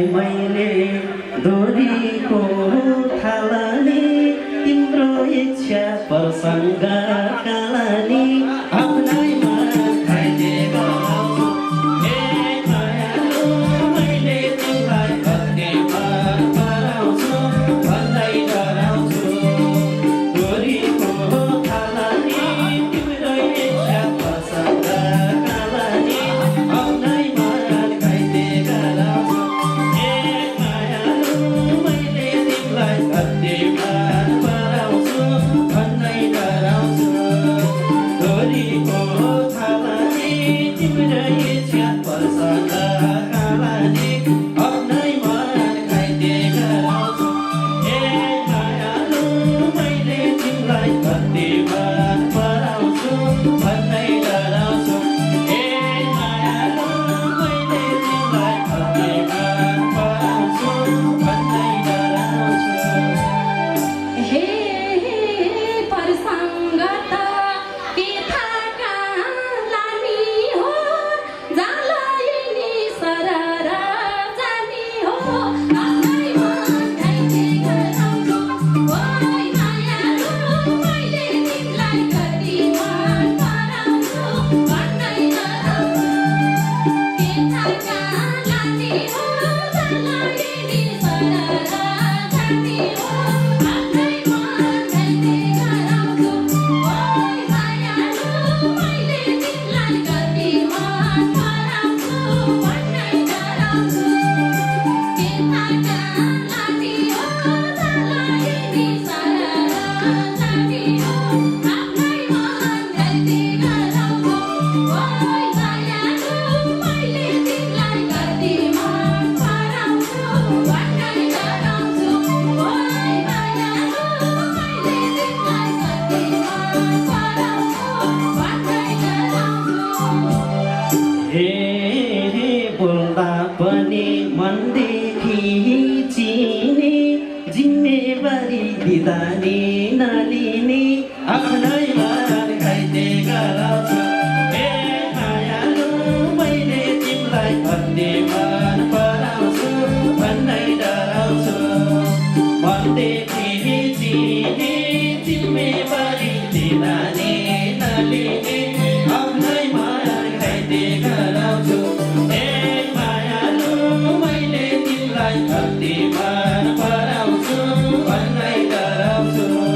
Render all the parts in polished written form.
मैले दोरीको थालनी तिम्रो इच्छा प्रसङ्ग कालनी आफ्नै मन खाइदे गराउँछु ए मायालु मैले तिमीलाई कति मन पराउँछु भन्दै डराउँछु दोरीको थालनी तिम्रो इच्छा प्रसङ्ग कालनी आफ्नै मन खाइदे गराउँछु बोल्दा पनि मनदेखि चिने जिम्मेवारी दिँदा नि नलिने आफ्नै मन खाइदे गराउँछु ए मायालु मैले तिमीलाई कति मन पराउँछु भन्दै डराउँछु मनदेखि चिने जिम्मेवारी दिँदा नि नलिने आफ्नै मन खाइदे गराउँछु कति मन पराउँछु भन्दै डराउँछु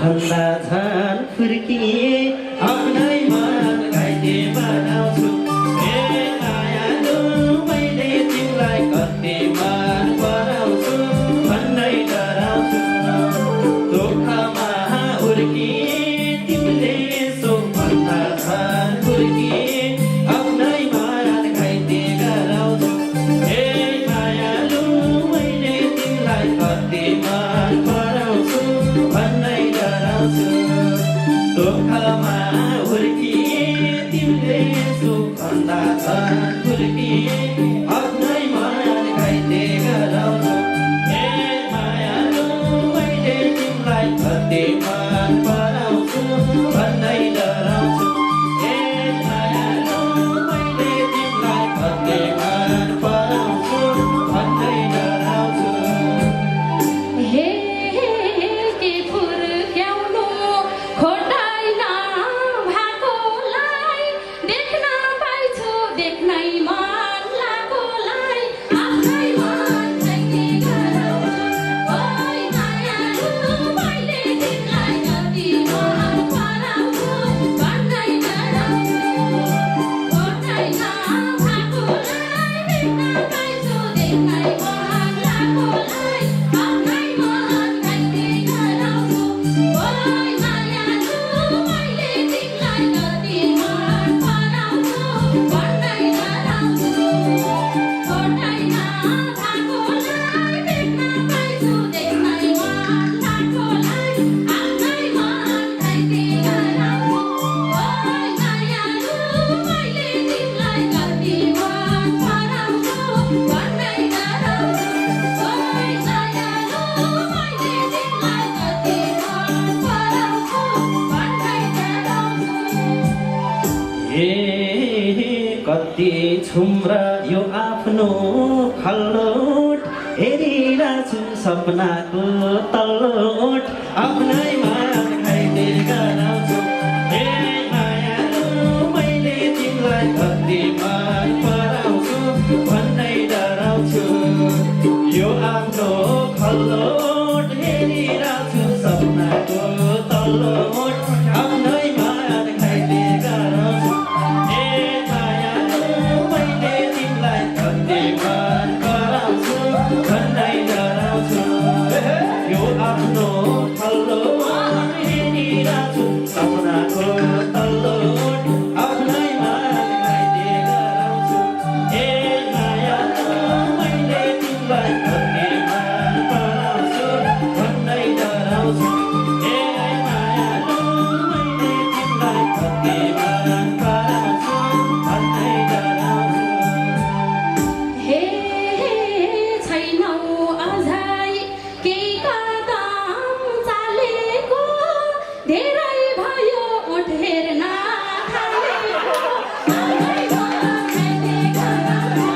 भन्दा झन् फुर्किए आफ्नै मन घाइते बनाउँछु ए मायालु मैले तिमीलाई कति मन पराउँछु भन्दै डराउँछु दुःखमा हुर्किए तिमीले यसो भन्दा झन् फुर्किए आफ्नै मन घाइते गराउँछु ए मायालु मैले तिमीलाई कति मन पराउँछु भन्दै डराउँछु दुःखमा हुर्किए तिमीले यसो भन्दा झन् फुर्किए आफ्नै मन घाइते गराउँछु ए मायालु मैले तिमीलाई कति मन पराउँछु भन्दै डराउँछु ए मायालु मैले तिमीलाई कति मन पराउँछु भन्दै डराउँछु हे के फुर्क्याउनु खोटाइन भएकोलाई देख्न पाइछु देख्नै मन लागोलाई आफ्नै मन घाइते गराउँछु ओइ मायालु मैले तिमीलाई कति मन पराउँछु भन्दै डराउँछु खोटाइन भएकोलाई देख्न पाइछु देख्नै मन लागोलाई आफ्नै मन घाइते गराउँछु ओइ मायालु मैले तिमीलाई कति मन पराउँछु भन्दै डराउँछु खोटाइन भएकोलाई देख्न पाइछु देख्नै मन लागोलाई आफ्नै मन घाइते गराउँछु ओइ मायालु मैले तिमीलाई कति मन पराउँछु भन्दै डराउँछु ओइ मायालु मैले तिमीलाई कति मन पराउँछु भन्दै डराउँछु ए कति छुम्र यो आफ्नो खल्लोट हेरिरहेछु सपनाको तल्लोट आफ्नै मन घाइते गराउँछु ए मायालु मैले तिमीलाई कति मन पराउँछु भन्दै डराउँछु यो आफ्नो खल्लोट हेरिरहेछु सपनाको तल्लोट आफ्नै मन घाइते गराउँछु ए मायालु मैले तिमीलाई कति मन पराउँछु भन्दै डराउँछु यो आफ्नो खल्लोट हेरिरहेछु सपनाको तल्लोट आफ्नै मन घाइते गराउँछु ए मायालु मैले तिमीलाई कति मन पराउँछु भन्दै डराउँछु ए मायालु मैले तिमीलाई कति मन पराउँछु भन्दै डराउँछु हे छैनौ अझै केही कदम चालेको धेरै भयो ओठ हेर्न थालेको आफ्नै मन घाइते गराउँछु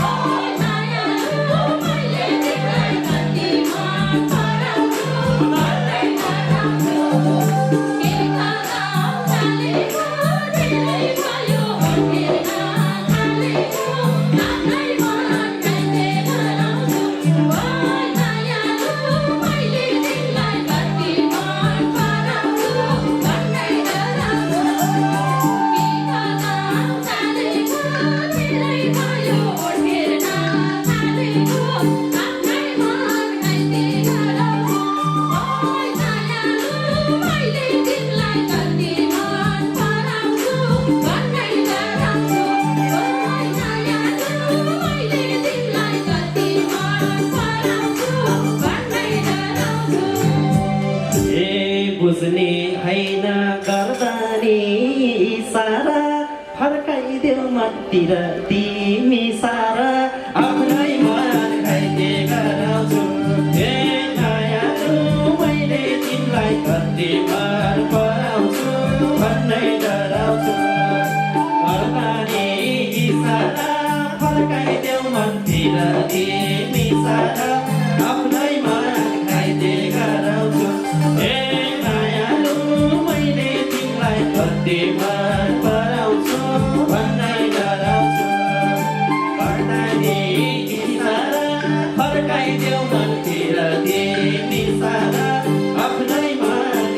ओइ मायालु मैले तिमीलाई कति मन पराउँछु भन्दै डराउँछु केही कदम चालेको धेरै भयो ओठ हेर्न थालेको आफ्नै मन घाइते गराउँछु ओइ मायालु मैले तिमीलाई कति मन पराउँछु भन्दै डराउँछु केही कदम चालेको धेरै भयो ओठ हेर्न थालेको आफ्नै मन घाइते गराउँछु ओइ मायालु मैले तिमीलाई कति मन पराउँछु भन्दै डराउँछु ओइ मायालु मैले तिमीलाई कति मन पराउँछु भन्दै डराउँछु ए बुझ्ने हैन गर्दा नि इसारा फर्काइदेऊ मनतिर तिमी सारा आफ्नै मन घाइते गराउँछु ए मायालु मैले तिमीलाई कति मन पराउँछु भन्दै डराउँछु गर्दा नि इसारा फर्काइदेऊ मनतिर तिमी सारा आफ्नै मन घाइते गराउँछु ए मायालु मैले तिमीलाई कति मन पराउँछु भन्दै डराउँछु गर्दा नि इसारा फर्काइदेऊ मनतिर तिमी सारा आफ्नै मन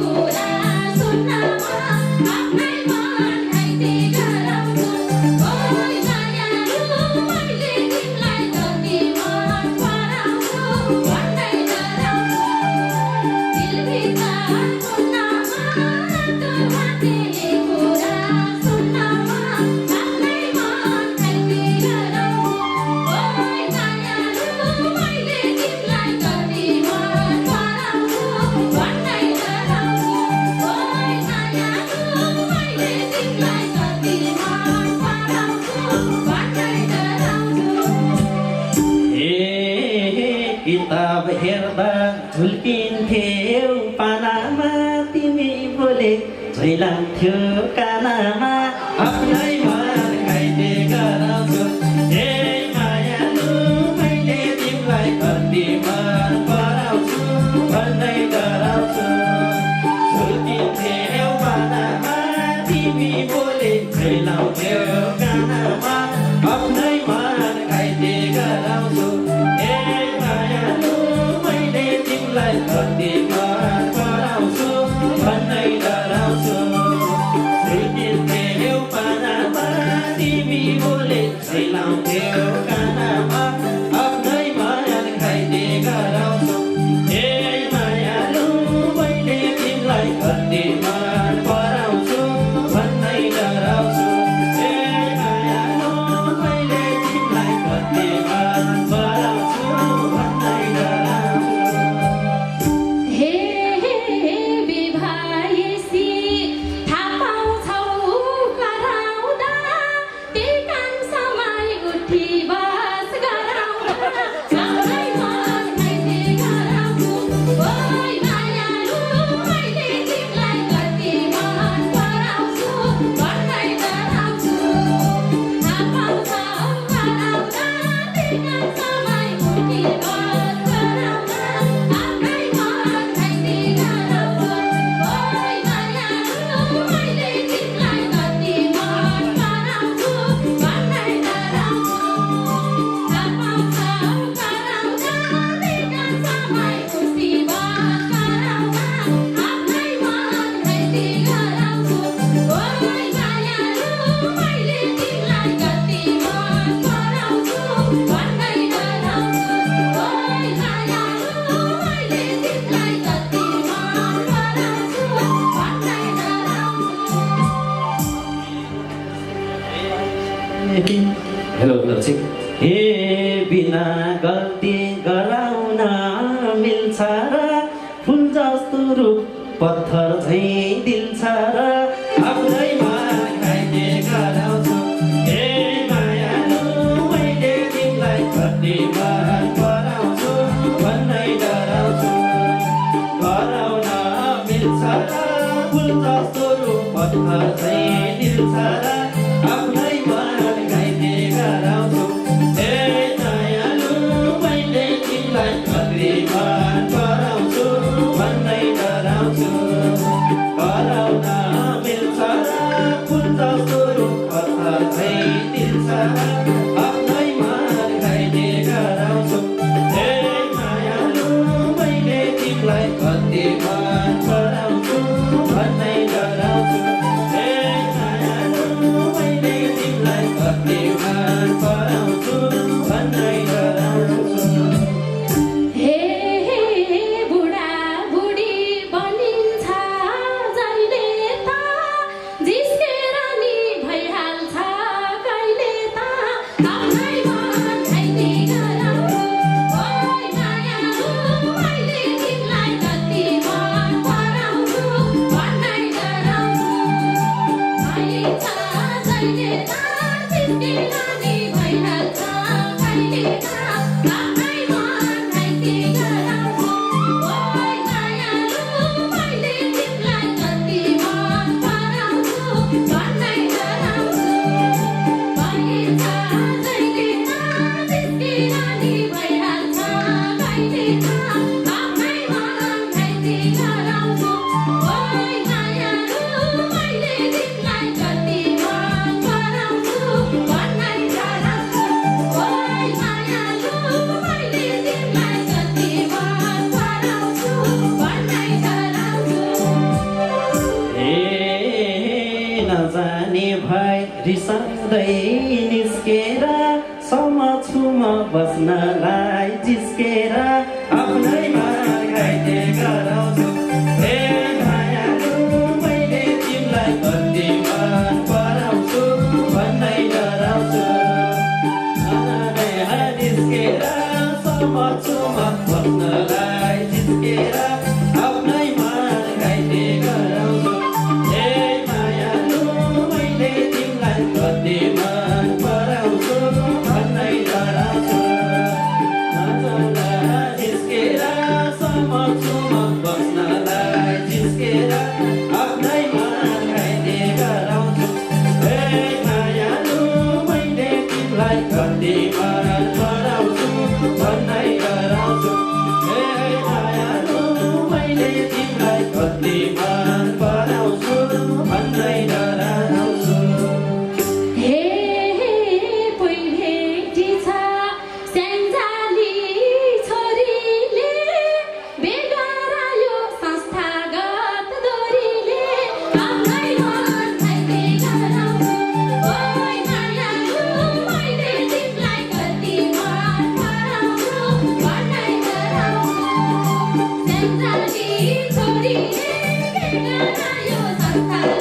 कुरा सुन्नमा आफ्नै मन घाइते गराउँछु ओइ मायालु मैले तिमीलाई जति मन पराउँछु भन्दै डराउँछु दिलभित्र सुन्नमा तुमाले कुरा सुन्नमा आफ्नै मन घाइते गराउँछु ओइ मायालु मैले तिमीलाई जति मन पराउँछु भन्दै डराउँछु ओइ मायालु मैले तिमीलाई जति मन पराउँछु भन्दै डराउँछु किताब हेर्दा झुल्किन्थ्यौ पानामा तिमी बोले झैलाउँथ्यो कानामा आफ्नै मन घाइते गराउँछु हे मायालु मैले तिमीलाई कति मन पराउँछु भन्दै डराउँछु झुल्किन्थ्यौ पानामा तिमी बोले झैलाउँथ्यो कानामा आफ्नै मन घाइते गराउँछु हे मायालु मैले तिमीलाई कति मन पराउँछु भन्दै डराउँछु झुल्किन्थ्यौ पानामा तिमी बोले झैलाउँथ्यौ कानामा आफ्नै मन घाइते गराउँछु हे मायालु मैले तिमीलाई कति मन पराउँछु भन्दै डराउँछु हे मायालु मैले तिमीलाई कति मन पराउँछु भन्दै डराउँछु हे विभायसी थाहा पाउँछौ कराउँदा त्यही काम समय उठी बस गराउँदा आफ्नै मन घाइते गराउँछु ओइ मायालु मैले तिमीलाई कति मन पराउँछु भन्दै डराउँछु थाहा पाउँछौ कराउँदा त्यही काम समय उठी बस गराउँदा आफ्नै मन घाइते गराउँछु ओइ मायालु मैले तिमीलाई कति मन पराउँछु भन्दै डराउँछु थाहा पाउँछौ कराउँदा त्यही काम समय उठी बस गराउँदा आफ्नै मन घाइते गराउँछु ओइ मायालु मैले तिमीलाई कति मन पराउँछु भन्दै डराउँछु ओइ मायालु मैले तिमीलाई कति मन पराउँछु भन्दै डराउँछु हेलो लक्षित हे बिना गल्ती गराउन मिल्छ र फुल जस्तो रूप पत्थर झै दिन्छ र आफ्नै मन घाइते गराउँछु हे मायालु मैले तिमीलाई कति मन पराउँछु भन्दै डराउँछु गराउन मिल्छ र फुल जस्तो रूप पत्थर झै दिन्छ र आफ्नै मन घाइते गराउँछु हे मायालु मैले तिमीलाई कति मन पराउँछु भन्दै डराउँछु गराउन मिल्छ र फुल जस्तो रूप पत्थर झै दिन्छ र आफ्नै मन घाइते गराउँछु हे मायालु मैले तिमीलाई कति मन पराउँछु भन्दै डराउँछु हे मायालु मैले तिमीलाई कति मन पराउँछु भन्दै डराउँछु हे बुढा बुढी बनिन्छ नजाने भाइ रिसाउँदै निस्केर समछुमा बस्नलाई जिस्केर आफ्नैमा घाइते गराउँछु हे मायालु मैले तिमीलाई कति मन पराउँछु भन्दै डराउँछु निस्केर समछुमा बस्नलाई जिस्केर आफ्नैमा घाइते गराउँछु हे मायालु मैले तिमीलाई कति मन पराउँछु भन्दै डराउँछु जिस्केर समछुमा बस्नलाई जिस्केर आफ्नैमा घाइते गराउँछु हे मायालु मैले तिमीलाई कति मन पराउँछु भन्दै डराउँछु हे मायालु मैले तिमीलाई कति मन पराउँछु भन्दै डराउँछु हे पहिलेटी छ स्याङ्जाली छोरीले बेगरायो संस्थागत दोरीले आफ्नै मन घाइते गराउँछु ओइ मायालु मैले तिमीलाई कति मन पराउँछु भन्दै डराउँछु स्याङ्जाली छोरीले बेगरायो संस्थागत